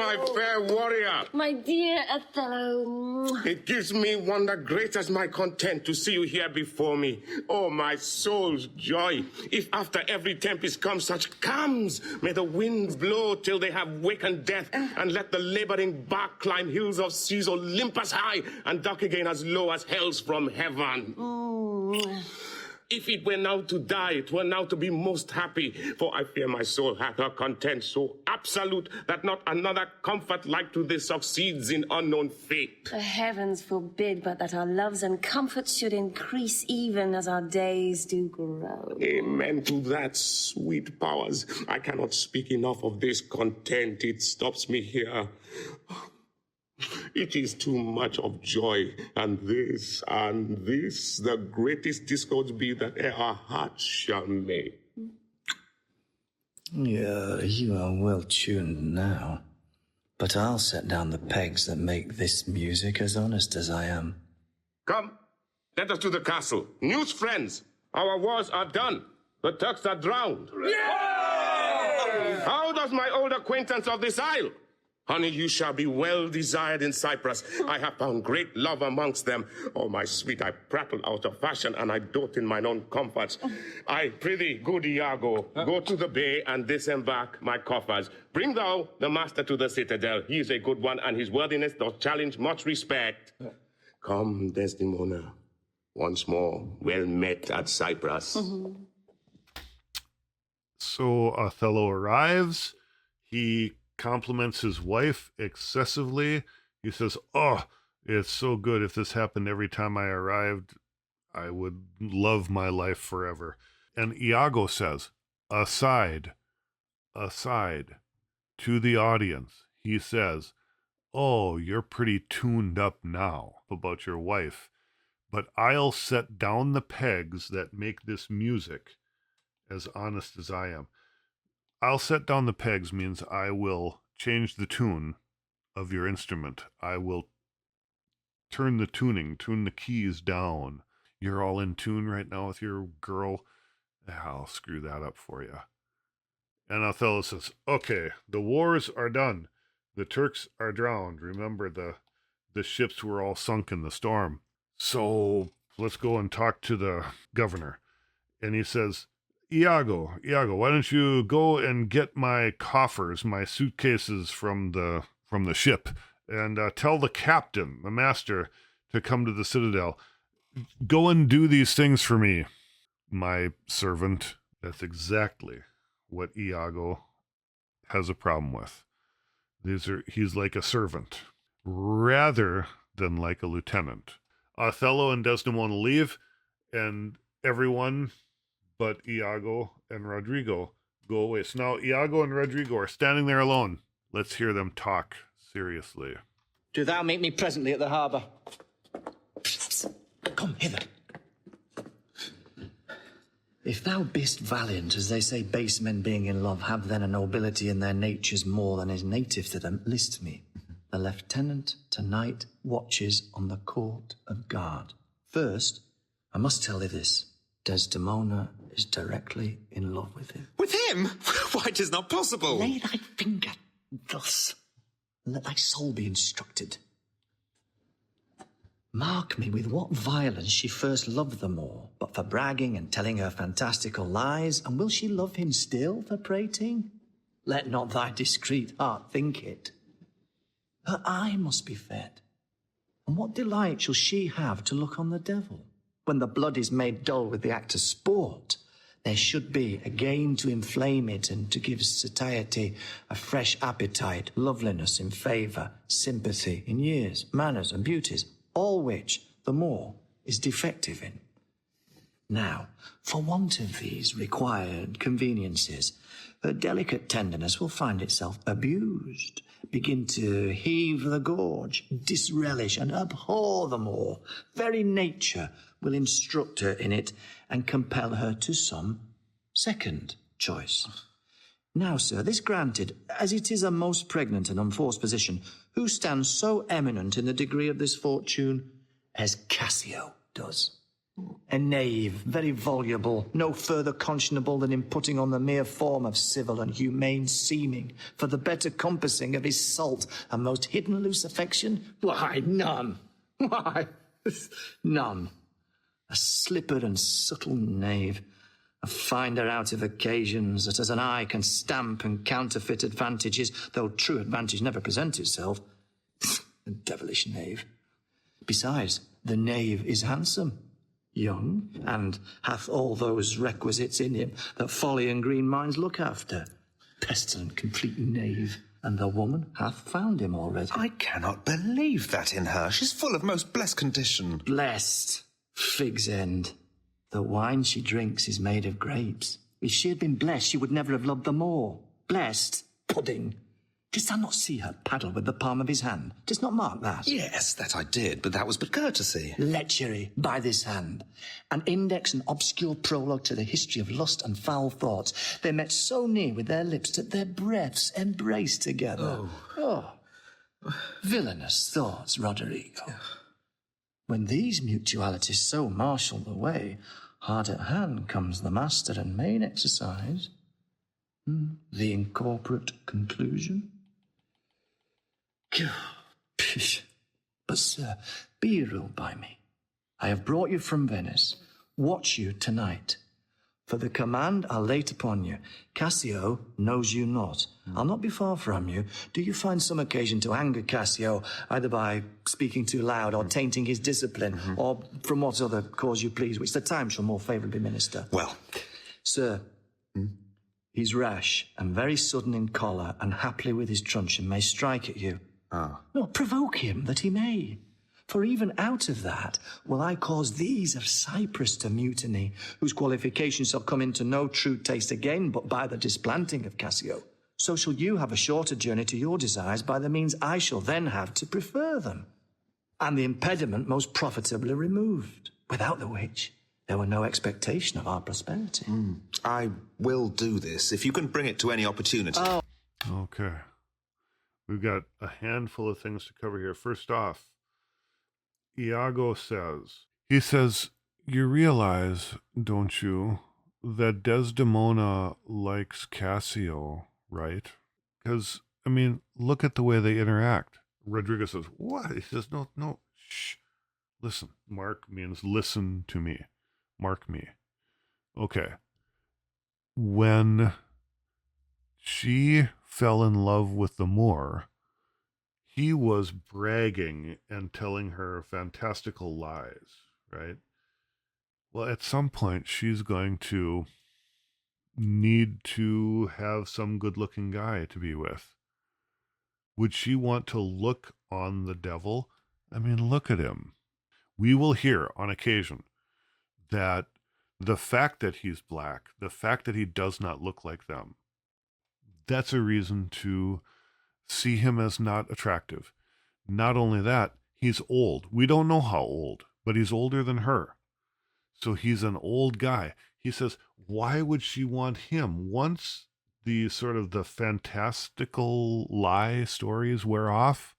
my fair warrior. My dear Othello. It gives me wonder great as my content to see you here before me. Oh, my soul's joy. If after every tempest comes such calms, may the winds blow till they have wakened death, and let the laboring bark climb hills of seas Olympus high, and duck again as low as hells from heaven. If it were now to die, it were now to be most happy, for I fear my soul hath her content so absolute that not another comfort like to this succeeds in unknown fate. The heavens forbid but that our loves and comforts should increase even as our days do grow. Amen to that, sweet powers. I cannot speak enough of this content. It stops me here. It is too much of joy, and this, the greatest discord be that e'er our hearts shall make. Yeah, you are well tuned now, but I'll set down the pegs that make this music as honest as I am. Come, let us to the castle. News, friends, our wars are done. The Turks are drowned. Yay! How does my old acquaintance of this isle? Honey, you shall be well desired in Cyprus. I have found great love amongst them. Oh, my sweet, I prattle out of fashion, and I dote in mine own comforts. I prithee, good Iago, go to the bay and disembark my coffers. Bring thou the master to the citadel. He is a good one, and his worthiness doth challenge much respect. Come, Desdemona, once more, well met at Cyprus. So Othello arrives. He compliments his wife excessively. He says, "Oh, it's so good. If this happened every time I arrived, I would love my life forever." And Iago says, aside to the audience, he says, "Oh, you're pretty tuned up now about your wife, but I'll set down the pegs that make this music as honest as I am." I'll set down the pegs means I will change the tune of your instrument. I will turn the keys down. You're all in tune right now with your girl. I'll screw that up for you. And Othello says, "Okay, the wars are done. The Turks are drowned. Remember, the ships were all sunk in the storm. So let's go and talk to the governor." And he says, Iago, why don't you go and get my coffers, my suitcases from the ship, and tell the captain, the master, to come to the citadel. Go and do these things for me, my servant. That's exactly what Iago has a problem with. He's like a servant rather than like a lieutenant. Othello and Desdemona leave, and everyone but Iago and Rodrigo go away. So now Iago and Rodrigo are standing there alone. Let's hear them talk seriously. Do thou meet me presently at the harbour. Come hither. If thou bist valiant, as they say base men being in love have then a nobility in their natures more than is native to them, list me. The lieutenant tonight watches on the court of guard. First, I must tell thee this. Desdemona is directly in love with him. With him? Why, 'tis not possible. Lay thy finger thus, and let thy soul be instructed. Mark me with what violence she first loved the more, but for bragging and telling her fantastical lies, and will she love him still for prating? Let not thy discreet heart think it. Her eye must be fed, and what delight shall she have to look on the devil? When the blood is made dull with the act of sport, there should be a game to inflame it and to give satiety a fresh appetite, loveliness in favour, sympathy in years, manners and beauties, all which the more is defective in. Now, for want of these required conveniences, her delicate tenderness will find itself abused, begin to heave the gorge, disrelish and abhor the more. Very nature will instruct her in it and compel her to some second choice. Now, sir, this granted, as it is a most pregnant and unforced position, who stands so eminent in the degree of this fortune as Cassio does? A knave, very voluble, no further conscionable than in putting on the mere form of civil and humane seeming for the better compassing of his salt and most hidden loose affection? Why, none. Why, none. A slippered and subtle knave, a finder out of occasions that as an eye can stamp and counterfeit advantages, though true advantage never presents itself. A devilish knave. Besides, the knave is handsome, young, and hath all those requisites in him that folly and green minds look after. Pestilent complete knave, and the woman hath found him already. I cannot believe that in her. She's full of most blessed condition. Blessed, fig's end. The wine she drinks is made of grapes. If she had been blessed, she would never have loved them more. Blessed, pudding. Didst thou not see her paddle with the palm of his hand? Didst not mark that? Yes, that I did, but that was but courtesy. Lechery by this hand. An index and obscure prologue to the history of lust and foul thoughts. They met so near with their lips that their breaths embraced together. Oh. Villainous thoughts, Roderigo. When these mutualities so marshal the way, hard at hand comes the master and main exercise. The incorporate conclusion. But, sir, be ruled by me. I have brought you from Venice. Watch you tonight. For the command I'll lay it upon you. Cassio knows you not. I'll not be far from you. Do you find some occasion to anger Cassio, either by speaking too loud or tainting his discipline, or from what other cause you please, which the time shall more favourably minister? Well, Sir, he's rash and very sudden in choler, and haply with his truncheon may strike at you. No, provoke him that he may. For even out of that will I cause these of Cyprus to mutiny, whose qualifications shall come into no true taste again but by the displanting of Cassio. So shall you have a shorter journey to your desires by the means I shall then have to prefer them, and the impediment most profitably removed, without the which there were no expectation of our prosperity. I will do this, if you can bring it to any opportunity. Okay. We've got a handful of things to cover here. First off, Iago says, you realize, don't you, that Desdemona likes Cassio, right? Because, I mean, look at the way they interact. Rodrigo says, what? He says, no, shh. Listen. Mark means listen to me. Mark me. Okay. When she fell in love with the Moor, he was bragging and telling her fantastical lies, right? Well, at some point, she's going to need to have some good-looking guy to be with. Would she want to look on the devil? I mean, look at him. We will hear on occasion that the fact that he's black, the fact that he does not look like them, that's a reason to see him as not attractive. Not only that, he's old. We don't know how old, but he's older than her. So he's an old guy. He says, why would she want him? Once the sort of the fantastical lie stories wear off,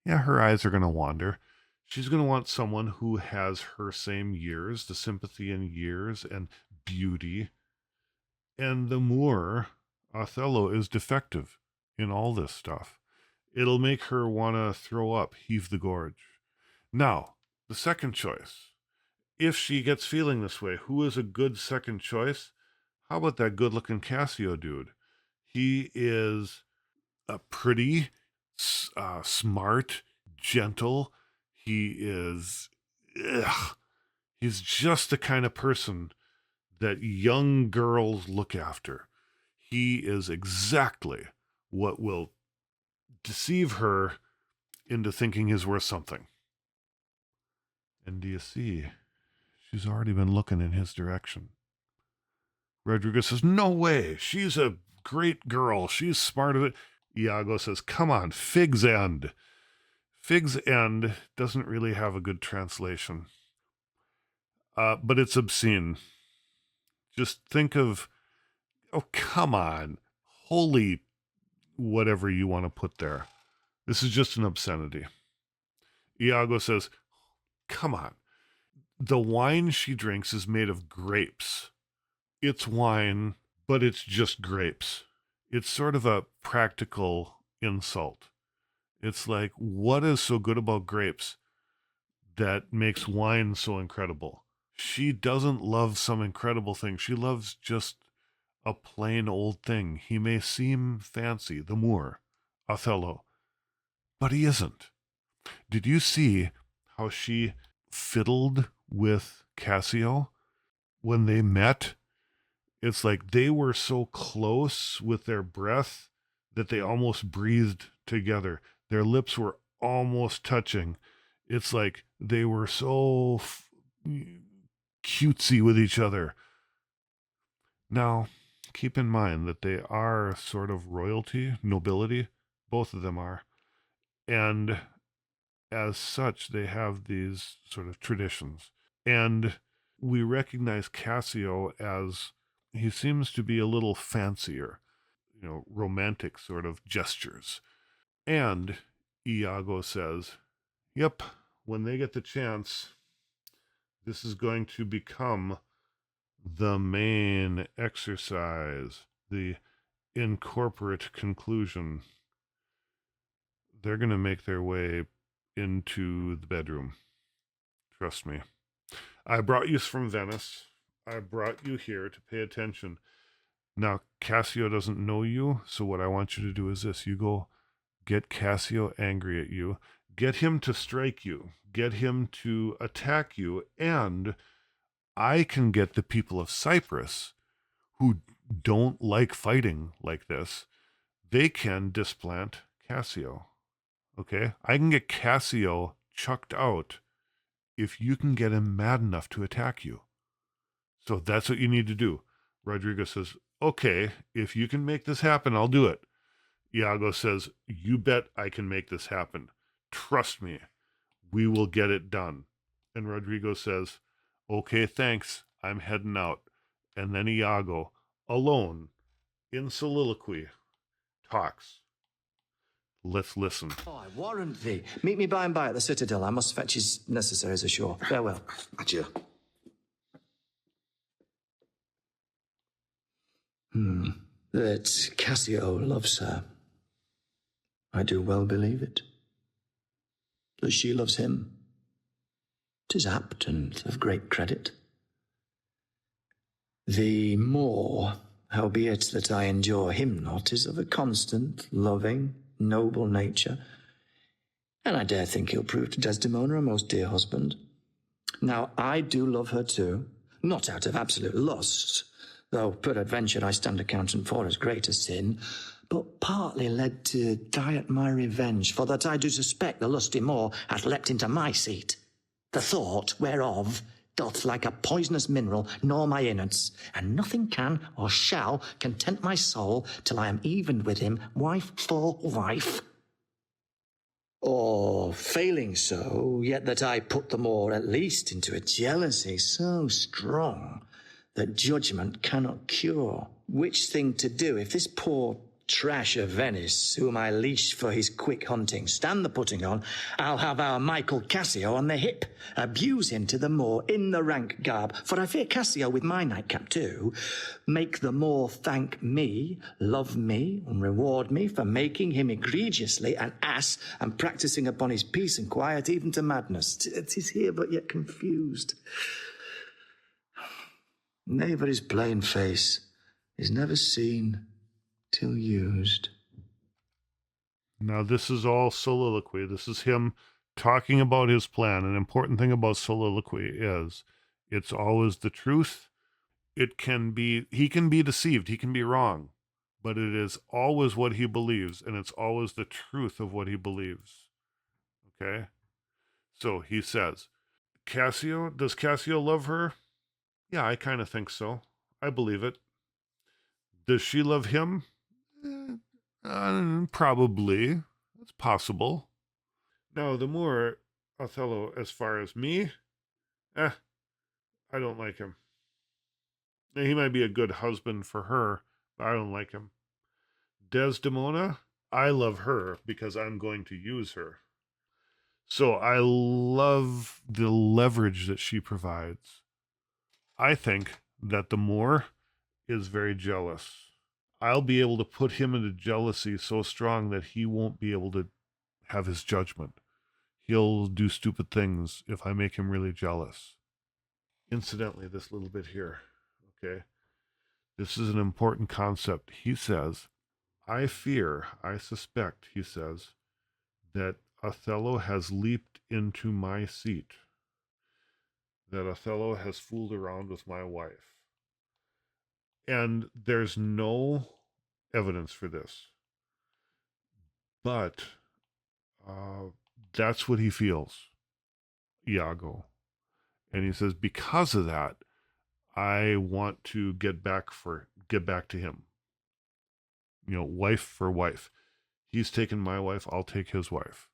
yeah, her eyes are going to wander. She's going to want someone who has her same years, the sympathy in years and beauty. And the Moor, Othello, is defective in all this stuff. It'll make her want to throw up, heave the gorge. Now, the second choice. If she gets feeling this way, who is a good second choice? How about that good-looking Cassio dude? He is pretty, smart, gentle. He is... He's just the kind of person that young girls look after. He is exactly what will deceive her into thinking he's worth something. And do you see? She's already been looking in his direction. Rodrigo says, no way. She's a great girl. She's smart of it. Iago says, come on, Fig's End. Fig's End doesn't really have a good translation. But it's obscene. Just think of, oh, come on. Holy whatever you want to put there. This is just an obscenity. Iago says, come on. the wine she drinks is made of grapes. It's wine, but it's just grapes. It's sort of a practical insult. It's like, what is so good about grapes that makes wine so incredible? She doesn't love some incredible thing. She loves just a plain old thing. He may seem fancy, the Moor, Othello, but he isn't. Did you see how she fiddled with Cassio when they met? It's like they were so close with their breath that they almost breathed together. Their lips were almost touching. It's like they were so cutesy with each other. Now, keep in mind that they are sort of royalty, nobility. Both of them are. And as such, they have these sort of traditions. And we recognize Cassio as he seems to be a little fancier, romantic sort of gestures. And Iago says, yep, when they get the chance, this is going to become the main exercise, the incorporate conclusion. They're going to make their way into the bedroom. Trust me. I brought you from Venice. I brought you here to pay attention. Now, Cassio doesn't know you, so what I want you to do is this. You go get Cassio angry at you, get him to strike you, get him to attack you, and I can get the people of Cyprus who don't like fighting like this, they can displant Cassio. Okay? I can get Cassio chucked out if you can get him mad enough to attack you. So that's what you need to do. Rodrigo says, okay, if you can make this happen, I'll do it. Iago says, you bet I can make this happen. Trust me, we will get it done. And Rodrigo says, okay, thanks, I'm heading out. And then Iago, alone, in soliloquy, talks. Let's listen. Oh, I warrant thee. Meet me by and by at the citadel. I must fetch his necessaries ashore. Farewell. Adieu. That Cassio loves her. I do well believe it. That she loves him. 'Tis apt and of great credit. The more, howbeit that I endure him not, is of a constant, loving, noble nature, and I dare think he'll prove to Desdemona a most dear husband. Now, I do love her too, not out of absolute lust, though peradventure I stand accountant for as great a sin, but partly led to diet my revenge, for that I do suspect the lusty Moor hath leapt into my seat, the thought whereof doth like a poisonous mineral gnaw my innards, and nothing can or shall content my soul till I am evened with him, wife for wife. Or, failing so, yet that I put the more at least into a jealousy so strong that judgment cannot cure. Which thing to do if this poor trash of Venice, whom I leash for his quick hunting, stand the putting on, I'll have our Michael Cassio on the hip, abuse him to the Moor in the rank garb, for I fear Cassio with my nightcap too, make the Moor thank me, love me, and reward me for making him egregiously an ass and practising upon his peace and quiet even to madness. 'Tis here but yet confused. Nay, but his plain face is never seen till used. Now, this is all soliloquy. This is him talking about his plan. An important thing about soliloquy is it's always the truth. He can be deceived. He can be wrong, but it is always what he believes, and it's always the truth of what he believes. Okay? So he says, does Cassio love her? Yeah, I kind of think so. I believe it. Does she love him? Probably. It's possible. Now, the more Othello, as far as me, I don't like him. Now, he might be a good husband for her, but I don't like him. Desdemona, I love her because I'm going to use her. So I love the leverage that she provides. I think that the Moor is very jealous. I'll be able to put him into jealousy so strong that he won't be able to have his judgment. He'll do stupid things if I make him really jealous. Incidentally, this little bit here, okay? This is an important concept. He says, I suspect, he says, that Othello has leaped into my seat, that Othello has fooled around with my wife. And there's no evidence for this, but that's what he feels, Iago. And he says, because of that, I want to get back to him. You know, wife for wife. He's taken my wife, I'll take his wife.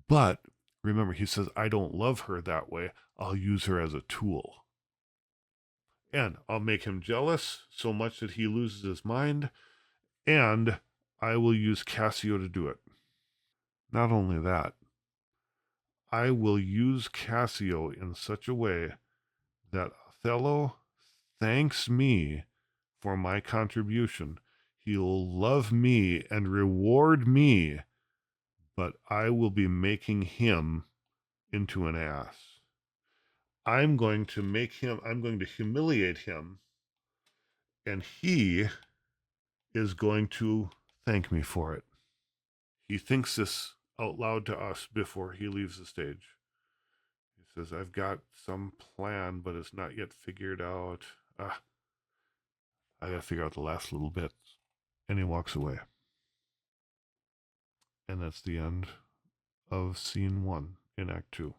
But remember, he says, I don't love her that way. I'll use her as a tool. And I'll make him jealous so much that he loses his mind. And I will use Cassio to do it. Not only that, I will use Cassio in such a way that Othello thanks me for my contribution. He'll love me and reward me, but I will be making him into an ass. I'm going to humiliate him, and he is going to thank me for it. He thinks this out loud to us before he leaves the stage. He says, I've got some plan, but it's not yet figured out. I gotta figure out the last little bits. And he walks away. And that's the end of scene 1 in Act 2.